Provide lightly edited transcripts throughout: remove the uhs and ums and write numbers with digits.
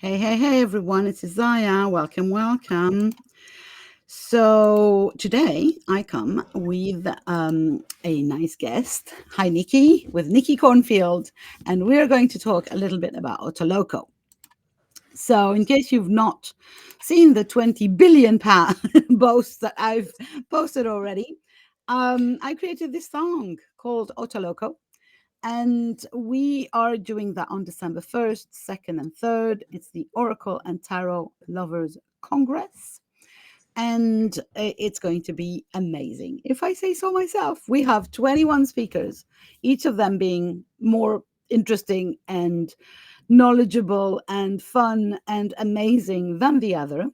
Hey, everyone, it's Isaiah. Welcome. So today I come with a nice guest. Hi, Nikki, with Nikki Cornfield, and we're going to talk a little bit about OTALOCO. So, in case you've not seen the 20 billion boast that I've posted already, I created this song called OTALOCO. And we are doing that on December 1st, 2nd, and 3rd. It's the Oracle and Tarot Lovers Congress. And it's going to be amazing. If I say so myself, we have 21 speakers, each of them being more interesting and knowledgeable and fun and amazing than the other.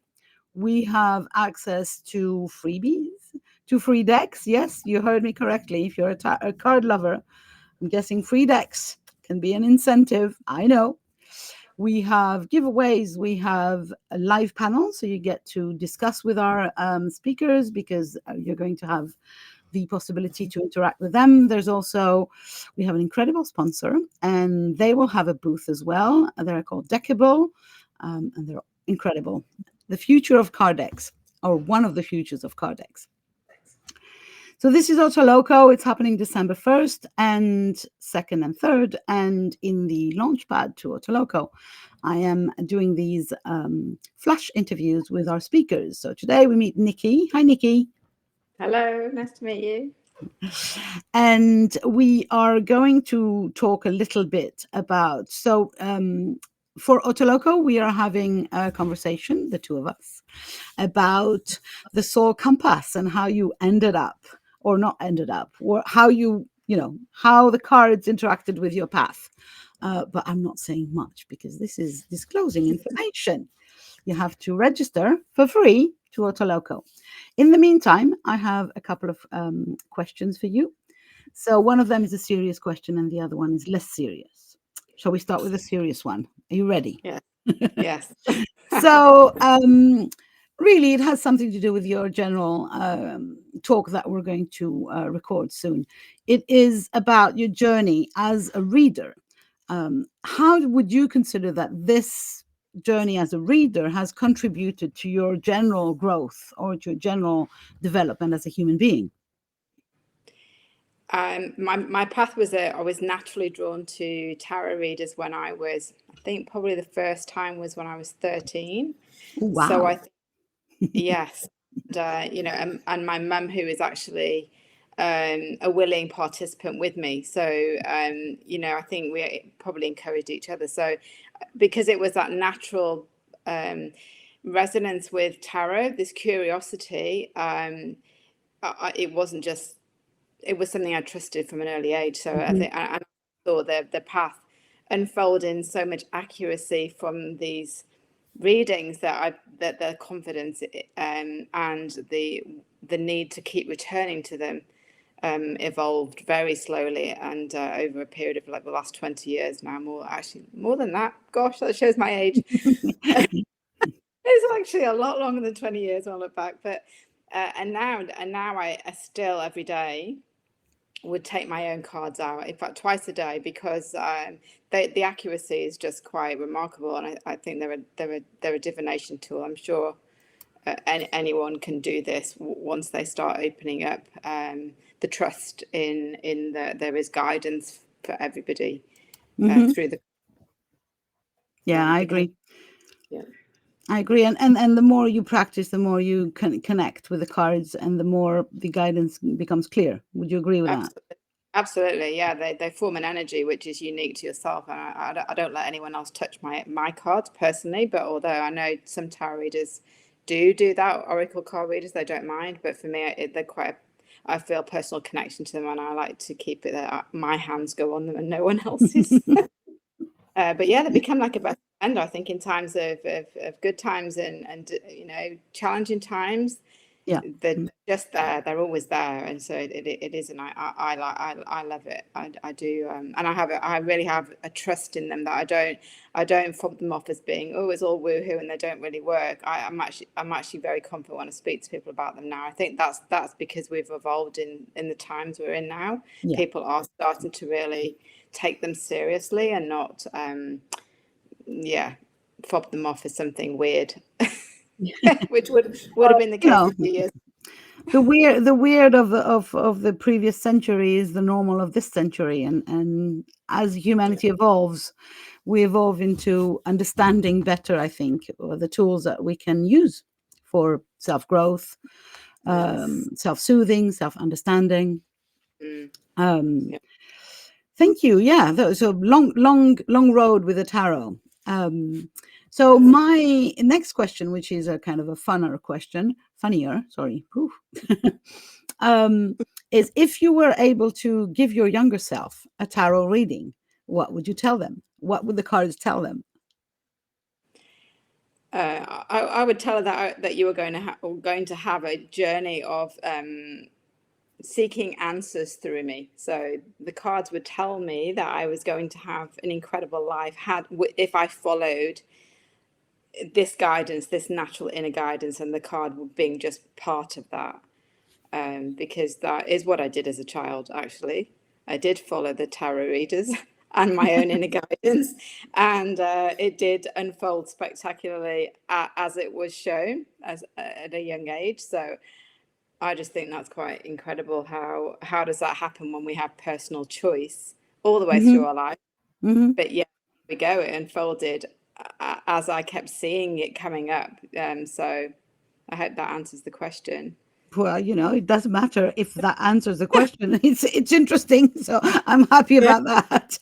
We have access to freebies, to free decks. Yes, you heard me correctly. If you're a card lover, I'm guessing free decks can be an incentive. I know. We have giveaways. We have a live panel, so you get to discuss with our speakers because you're going to have the possibility to interact with them. We have an incredible sponsor, and they will have a booth as well. They're called Deckable, and they're incredible. The future of card decks, or one of the futures of card decks. So this is OTALOCO. It's happening December 1st and 2nd and 3rd. And in the launchpad to OTALOCO, I am doing these flash interviews with our speakers. So today we meet Nikki. Hi, Nikki. Hello, nice to meet you. And we are going to talk a little bit about, for OTALOCO, we are having a conversation, the two of us, about the soul compass and how you ended up or not ended up, or how how the cards interacted with your path. But I'm not saying much because this is disclosing information. You have to register for free to OTALOCO. In the meantime, I have a couple of questions for you. So one of them is a serious question and the other one is less serious. Shall we start with a serious one? Are you ready? Yeah. Yes. So really, it has something to do with your general talk that we're going to record soon. It is about your journey as a reader. How would you consider that this journey as a reader has contributed to your general growth or to your general development as a human being? My path was I was naturally drawn to tarot readers when I think probably the first time was when I was 13. So Wow. I think, yes, and my mum, who is actually a willing participant with me. So, I think we probably encouraged each other. So because it was that natural resonance with tarot, this curiosity, it wasn't just, it was something I trusted from an early age. So I think I saw the path unfold in so much accuracy from these readings that the confidence and the need to keep returning to them evolved very slowly and over a period of like the last 20 years now, more than that. Gosh, that shows my age. It's actually a lot longer than 20 years when I look back. But and now I still every day would take my own cards out, in fact twice a day, because the accuracy is just quite remarkable, and I think they're a divination tool. I'm sure anyone can do this once they start opening up the trust in there is guidance for everybody through the I because agree. yeah. I agree. And the more you practice, the more you can connect with the cards and the more the guidance becomes clear. Would you agree with that? Absolutely, yeah. They form an energy which is unique to yourself, and I don't let anyone else touch my cards personally. But although I know some tarot readers do that, oracle card readers, they don't mind. But for me, they're quite. I feel a personal connection to them, and I like to keep it that my hands go on them and no one else's. But yeah, they become like a best friend, I think, in times of good times and challenging times. Yeah. They're just there. They're always there, and so it is, and I love it. I do, and I really have a trust in them that I don't fob them off as being, oh, it's all woohoo and they don't really work. I'm actually very confident when I speak to people about them now. I think that's because we've evolved in the times we're in now. Yeah. People are starting to really take them seriously and not fob them off as something weird, which would have been the case a few years. The weird of the previous century is the normal of this century, and as humanity evolves, we evolve into understanding better, I think, the tools that we can use for self-growth, self-soothing, self-understanding. Thank you. Yeah, that was a long road with the tarot. So my next question, which is a kind of a funnier, sorry, is if you were able to give your younger self a tarot reading, what would you tell them? What would the cards tell them? I would tell her that you were going to have a journey of seeking answers through me. So the cards would tell me that I was going to have an incredible life if I followed this guidance, this natural inner guidance, and the card being just part of that. Because that is what I did as a child, actually. I did follow the tarot readers and my own inner guidance, and it did unfold spectacularly as it was shown at a young age. So I just think that's quite incredible. How does that happen when we have personal choice all the way through our life? But yeah, we go. It unfolded as I kept seeing it coming up. So I hope that answers the question. Well, it doesn't matter if that answers the question. It's interesting, so I'm happy about that.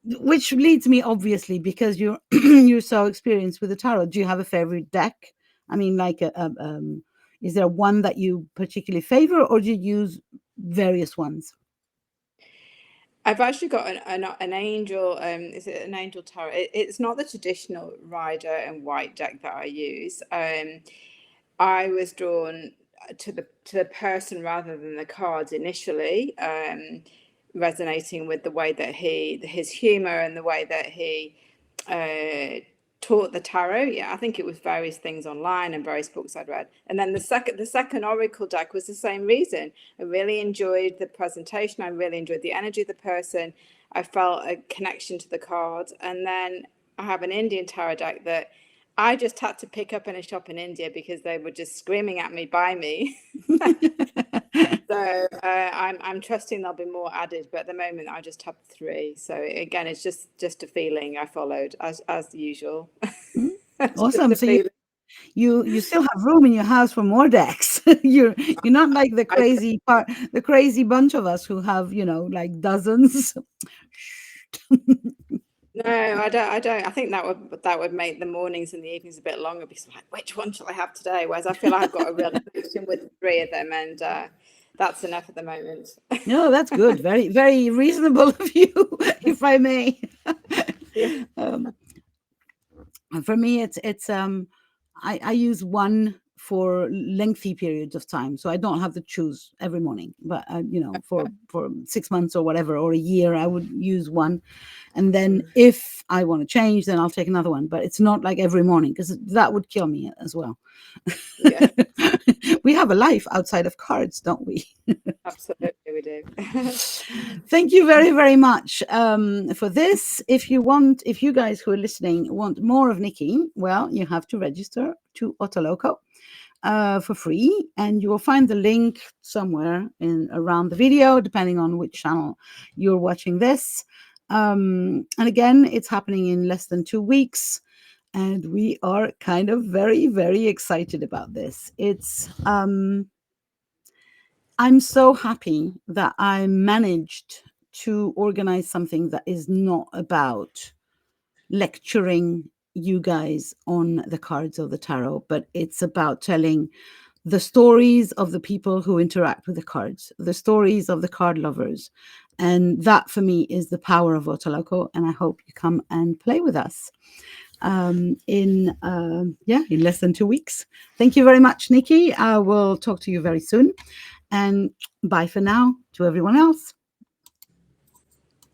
Which leads me, obviously, because you're so experienced with the tarot. Do you have a favorite deck? I mean, like, is there one that you particularly favor, or do you use various ones? I've actually got an angel. Is it an angel tarot? It's not the traditional rider and white deck that I use. I was drawn to the person rather than the cards initially, resonating with the way that his humor and the way that he taught the tarot. Yeah, I think it was various things online and various books I'd read. And then the second oracle deck was the same reason. I really enjoyed the presentation. I really enjoyed the energy of the person. I felt a connection to the cards. And then I have an Indian tarot deck that I just had to pick up in a shop in India because they were just screaming at me, buy me. So I'm trusting there'll be more added, but at the moment I just have 3. So again, it's just a feeling I followed as usual. Awesome. So you still have room in your house for more decks. You're not like the crazy bunch of us who have, like dozens. No, I don't. I think that would make the mornings and the evenings a bit longer because I'm like, which one shall I have today? Whereas I feel like I've got a real connection with 3 of them, and that's enough at the moment. No, that's good. Very, very reasonable of you, if I may. Yeah. For me, it's I use one for lengthy periods of time, so I don't have to choose every morning. But for 6 months or whatever, or a year, I would use one, and then if I want to change, then I'll take another one. But it's not like every morning, because that would kill me as well. Yeah. We have a life outside of cards, don't we? Absolutely, we do. Thank you very, very much for this. If you guys who are listening want more of Nikki, well, you have to register to OTALOCO for free, and you will find the link somewhere around the video, depending on which channel you're watching this. And again, it's happening in less than 2 weeks. And we are kind of very, very excited about this. It's I'm so happy that I managed to organize something that is not about lecturing you guys on the cards of the tarot, but it's about telling the stories of the people who interact with the cards, the stories of the card lovers. And that for me is the power of OTALOCO. And I hope you come and play with us in less than 2 weeks. Thank you very much, Nikki. I will talk to you very soon. And bye for now to everyone else.